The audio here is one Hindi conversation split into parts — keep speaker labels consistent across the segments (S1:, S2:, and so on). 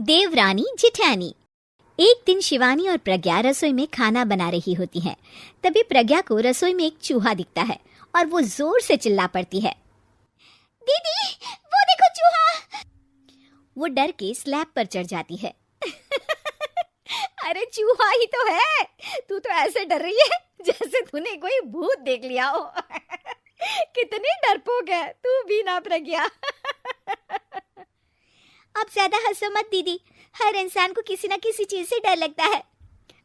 S1: देवरानी जेठानी। एक दिन शिवानी और प्रज्ञा रसोई में खाना बना रही होती हैं। तभी प्रज्ञा को रसोई में एक चूहा दिखता है और वो जोर से चिल्ला पड़ती है, दीदी वो देखो चूहा। वो डर के स्लैब पर चढ़ जाती है। अरे चूहा ही तो है, तू तो ऐसे डर रही है जैसे तूने कोई भूत देख लिया हो। कितनी डरपोक है तू भी ना प्रज्ञा। अब ज्यादा हंसो मत दीदी, हर इंसान को किसी ना किसी चीज से डर लगता है।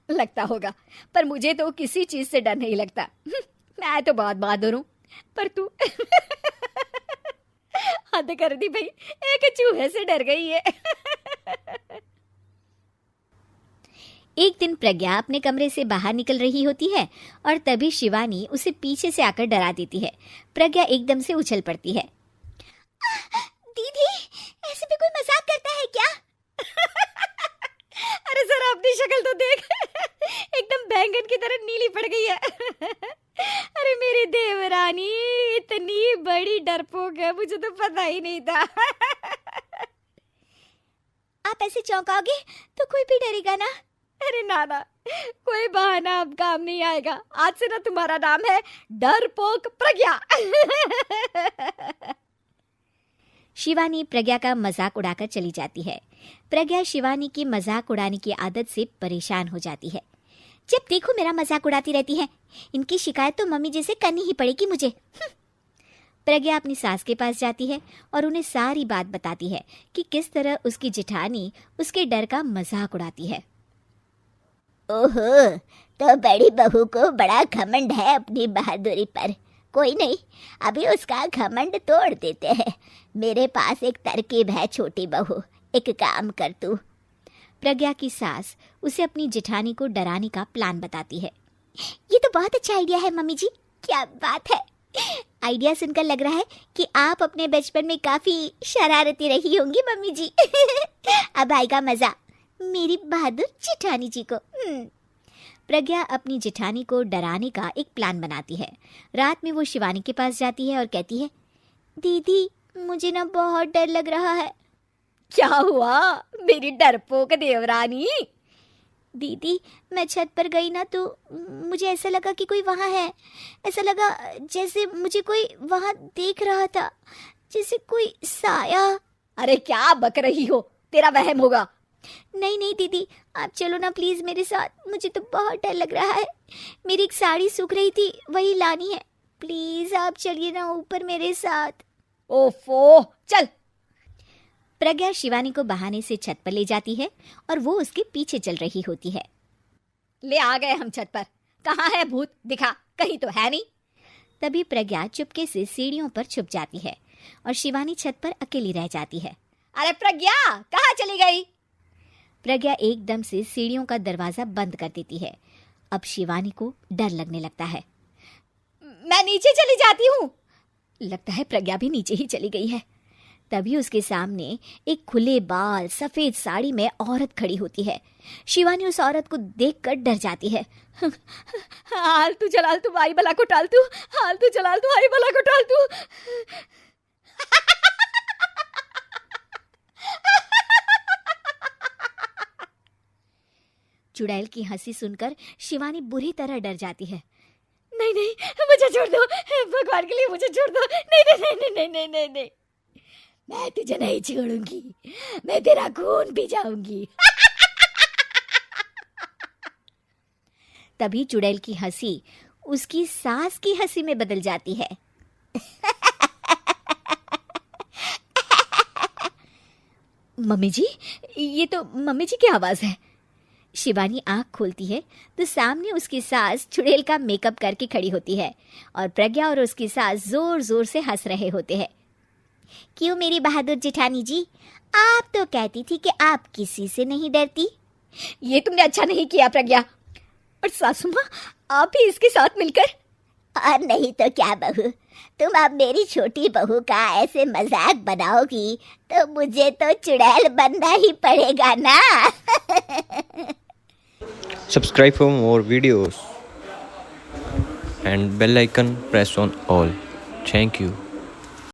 S1: लगता होगा, पर मुझे तो किसी चीज से डर नहीं लगता। मैं तो बहुत बहादुर हूँ, पर तू हद कर दी भाई, एक चूहे से डर गई है। एक दिन प्रज्ञा अपने कमरे से बाहर निकल रही होती है और तभी शिवानी उसे पीछे से आकर डरा देती है। प्रज्ञा एकदम से उछल पड़ती है। दीदी ऐसे भी कोई मजाक करता है क्या? अरे जरा अपनी शक्ल तो देख, एकदम बैंगन की तरह नीली पड़ गई है। अरे मेरी देवरानी इतनी बड़ी डरपोक है, मुझे तो पता ही नहीं था। आप ऐसे चौंकाओगे तो कोई भी डरेगा ना? अरे नाना, कोई बहाना अब काम नहीं आएगा। आज से ना तुम्हारा नाम है डरपोक प्रज्ञा। शिवानी प्रज्ञा का मजाक उड़ाकर चली जाती है। प्रज्ञा शिवानी की मजाक उड़ाने की आदत से परेशान हो जाती है। जब देखो मेरा मजाक उड़ाती रहती है, इनकी शिकायत तो मम्मी जी से करनी ही पड़ेगी मुझे। प्रज्ञा अपनी सास के पास जाती है और उन्हें सारी बात बताती है कि किस तरह उसकी जेठानी उसके डर का मजाक उड़ाती है।
S2: ओहो, तो बड़ी बहू को बड़ा घमंड है अपनी बहादुरी पर। कोई नहीं, अभी उसका घमंड तोड़ देते हैं। मेरे पास एक तरकीब है छोटी बहू, एक काम कर तू।
S1: प्रज्ञा की सास उसे अपनी जेठानी को डराने का प्लान बताती है। ये तो बहुत अच्छा आइडिया है मम्मी जी, क्या बात है। आइडिया सुनकर लग रहा है कि आप अपने बचपन में काफी शरारती रही होंगी मम्मी जी। अब आएगा मजा मेरी बहादुर जेठानी जी को। प्रज्ञा अपनी जेठानी को डराने का एक प्लान बनाती है। रात में वो शिवानी के पास जाती है और कहती है, दीदी मुझे ना बहुत डर लग रहा है। क्या हुआ मेरी डरपोक देवरानी? दीदी मैं छत पर गई ना तो मुझे ऐसा लगा कि कोई वहाँ है। ऐसा लगा जैसे मुझे कोई वहाँ देख रहा था, जैसे कोई साया। अरे क्या बक रही हो, तेरा वहम होगा। नहीं नहीं दीदी, आप चलो ना प्लीज मेरे साथ, मुझे तो बहुत डर लग रहा है। मेरी एक साड़ी सूख रही थी, वही लानी है। प्लीज आप चलिए ना ऊपर मेरे साथ। ओफो चल। प्रज्ञा शिवानी को बहाने से छत पर ले जाती है और वो उसके पीछे चल रही होती है। ले आ गए हम छत पर, कहाँ है भूत, दिखा, कहीं तो है नहीं। तभी प्रज्ञा चुपके से सीढ़ियों पर छुप जाती है और शिवानी छत पर अकेली रह जाती है। अरे प्रज्ञा कहाँ चली गई? प्रज्ञा एकदम से सीढ़ियों का दरवाजा बंद कर देती है। अब शिवानी को डर लगने लगता है। मैं नीचे चली जाती हूँ। लगता है प्रज्ञा भी नीचे ही चली गई है। तभी उसके सामने एक खुले बाल सफेद साड़ी में औरत खड़ी होती है। शिवानी उस औरत को देखकर डर जाती है। हाल तू जलाल तू आई बला को टाल तू, हाल तू जलाल तू आई बला को टाल तू। चुड़ैल की हंसी सुनकर शिवानी बुरी तरह डर जाती है। नहीं नहीं मुझे छोड़ दो, भगवान के लिए मुझे छोड़ दो। नहीं नहीं नहीं नहीं नहीं नहीं नहीं, मैं तुझे नहीं छोड़ूंगी, मैं तेरा खून पी जाऊंगी। तभी चुड़ैल की हंसी उसकी सास की हंसी में बदल जाती है। मम्मी जी, ये तो मम्मी जी की आवाज है। शिवानी आंख खोलती है तो सामने उसकी सास चुड़ैल का मेकअप करके खड़ी होती है और प्रज्ञा और उसकी सास जोर जोर से हंस रहे होते हैं। क्यों मेरी बहादुर जेठानी जी, आप तो कहती थी कि आप किसी से नहीं डरती। ये तुमने अच्छा नहीं किया प्रज्ञा। और सासू माँ, आप भी इसके साथ मिलकर।
S2: और नहीं तो क्या बहू, तुम अब मेरी छोटी बहू का ऐसे मजाक बनाओगी तो मुझे तो चुड़ैल बनना ही पड़ेगा ना।
S3: Subscribe for more videos and bell icon press on all. Thank you.